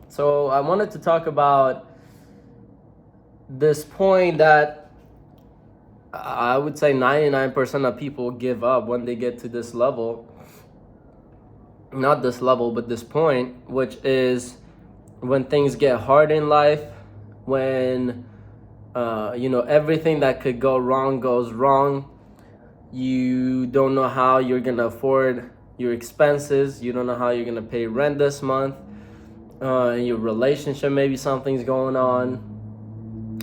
So I wanted to talk about this point that I would say 99% of people give up when they get to this level. Not this level, but this point, which is when things get hard in life, when everything that could go wrong goes wrong. You don't know how you're gonna afford your expenses. You don't know how you're gonna pay rent this month. In your relationship, maybe something's going on.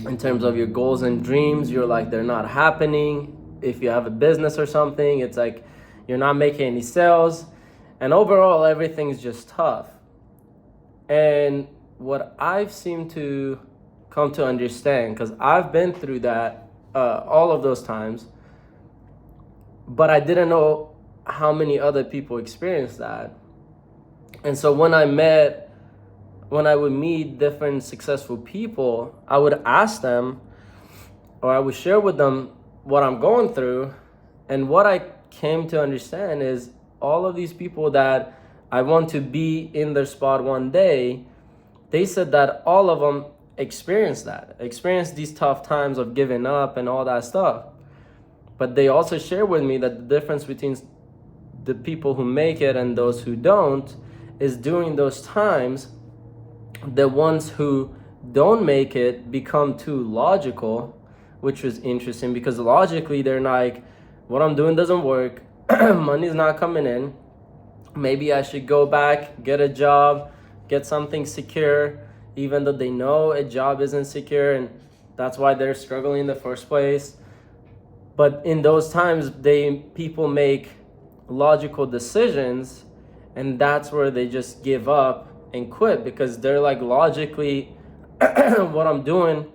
In terms of your goals and dreams, you're like, they're not happening. If you have a business or something, it's like you're not making any sales. And overall, everything's just tough. And what I've seemed to come to understand, because I've been through that all of those times, but I didn't know how many other people experienced that. And so when I would meet different successful people, I would ask them, or I would share with them what I'm going through. And what I came to understand is all of these people that I want to be in their spot one day, they said that all of them experienced these tough times of giving up and all that stuff. But they also share with me that the difference between the people who make it and those who don't is during those times, the ones who don't make it become too logical, which was interesting because logically they're like, what I'm doing doesn't work, money's not coming in, maybe I should go back, get a job, get something secure, even though they know a job isn't secure and that's why they're struggling in the first place. But in those times, people make logical decisions, and that's where they just give up and quit because they're like, logically, what I'm doing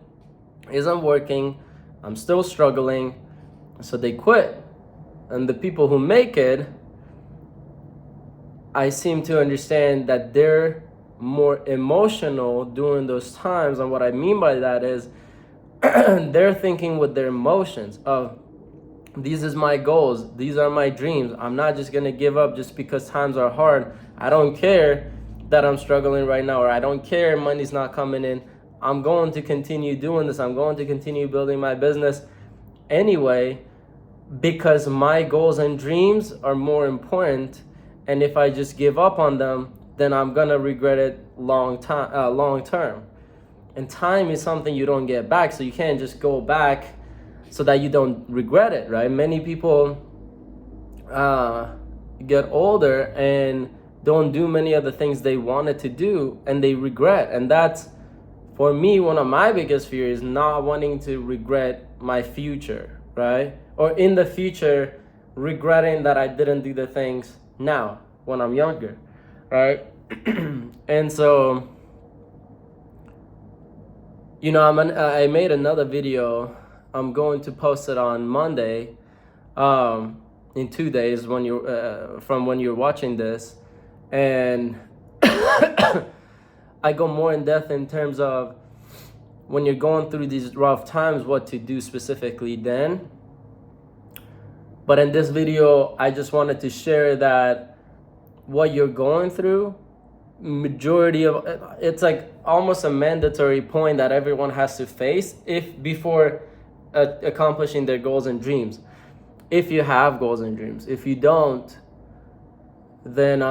isn't working. I'm still struggling, so they quit. And the people who make it, I seem to understand that they're more emotional during those times. And what I mean by that is they're thinking with their emotions of, these is my goals, these are my dreams. I'm not just gonna give up just because times are hard. I don't care that I'm struggling right now, or I don't care money's not coming in. I'm going to continue doing this. I'm going to continue building my business anyway because my goals and dreams are more important. And if I just give up on them, then I'm gonna regret it long term. And time is something you don't get back, so you can't just go back so that you don't regret it, right? Many people get older and don't do many of the things they wanted to do and they regret. And that's, for me, one of my biggest fears, not wanting to regret my future, right? Or in the future, regretting that I didn't do the things now when I'm younger, right? And so, I made another video. I'm going to post it on Monday, in 2 days when from when you're watching this, and I go more in depth in terms of when you're going through these rough times, what to do specifically then. But in this video, I just wanted to share that what you're going through, majority of it's like almost a mandatory point that everyone has to face before accomplishing their goals and dreams. If you have goals and dreams, if you don't, then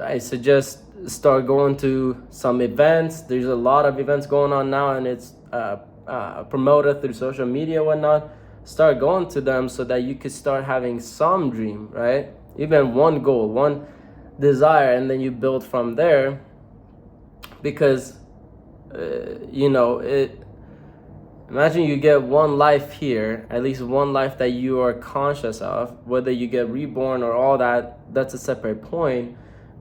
I suggest start going to some events. There's a lot of events going on now, and it's promoted through social media and whatnot. Start going to them so that you could start having some dream, right? Even one goal, one desire, and then you build from there. Because imagine you get one life here, at least one life that you are conscious of. Whether you get reborn or all that, that's a separate point.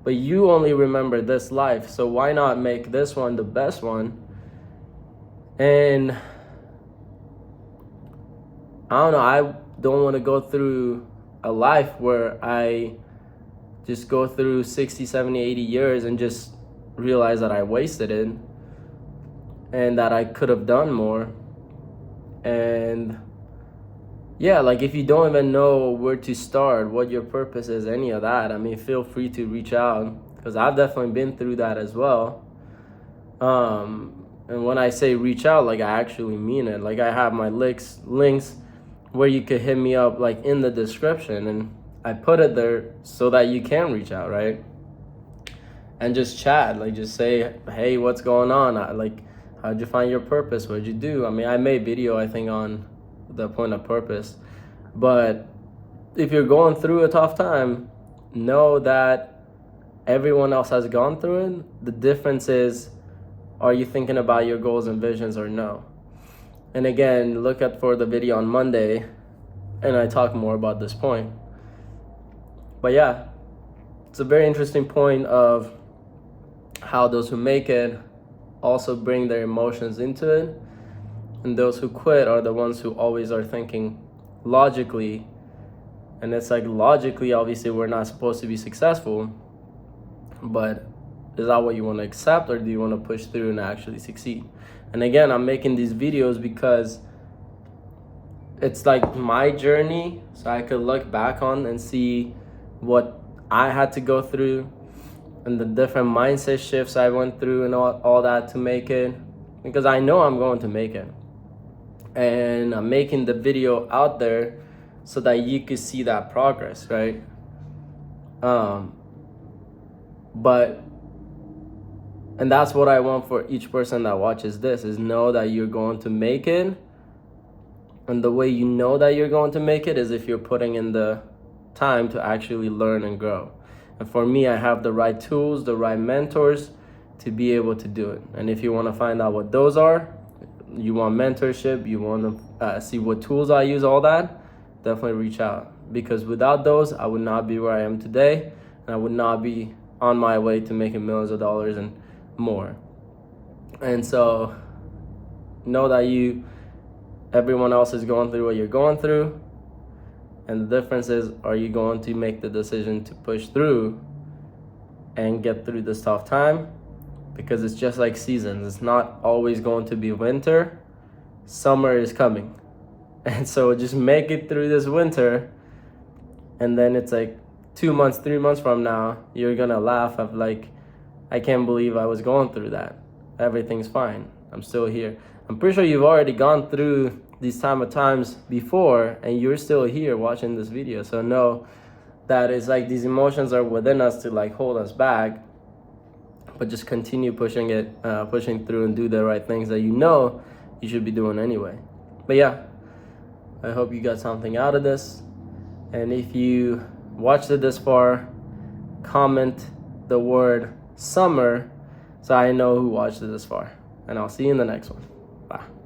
But you only remember this life, so why not make this one the best one? And I don't know, I don't want to go through a life where I just go through 60, 70, 80 years and just realize that I wasted it and that I could have done more. And yeah, like if you don't even know where to start, what your purpose is, any of that, feel free to reach out because I've definitely been through that as well. And when I say reach out, like I actually mean it. Like I have my links where you could hit me up, like in the description, and I put it there so that you can reach out, right? And just chat, like just say, hey, what's going on? How'd you find your purpose? What'd you do? I mean, I made video, I think, on the point of purpose. But if you're going through a tough time, know that everyone else has gone through it. The difference is, are you thinking about your goals and visions or no? And again, look at for the video on Monday, and I talk more about this point. But yeah, it's a very interesting point of how those who make it also bring their emotions into it, and those who quit are the ones who always are thinking logically. And it's like, logically, obviously we're not supposed to be successful, but is that what you want to accept, or do you want to push through and actually succeed? And again, I'm making these videos because it's like my journey, so I could look back on and see what I had to go through and the different mindset shifts I went through and all that to make it, because I know I'm going to make it. And I'm making the video out there so that you could see that progress, right? And that's what I want for each person that watches this, is know that you're going to make it. And the way you know that you're going to make it is if you're putting in the time to actually learn and grow. And for me, I have the right tools, the right mentors to be able to do it. And if you want to find out what those are, you want mentorship, you want to see what tools I use, all that, definitely reach out. Because without those, I would not be where I am today, and I would not be on my way to making millions of dollars and more. And so know that everyone else is going through what you're going through. And the difference is, are you going to make the decision to push through and get through this tough time? Because it's just like seasons. It's not always going to be winter. Summer is coming. And so just make it through this winter. And then it's like 2 months, 3 months from now, you're going to laugh at like, I can't believe I was going through that. Everything's fine. I'm still here. I'm pretty sure you've already gone through these times before, and you're still here watching this video. So know that it's like these emotions are within us to like hold us back, but just continue pushing through and do the right things that you know you should be doing anyway. But yeah, I hope you got something out of this. And if you watched it this far, comment the word summer so I know who watched it this far. And I'll see you in the next one. Bye.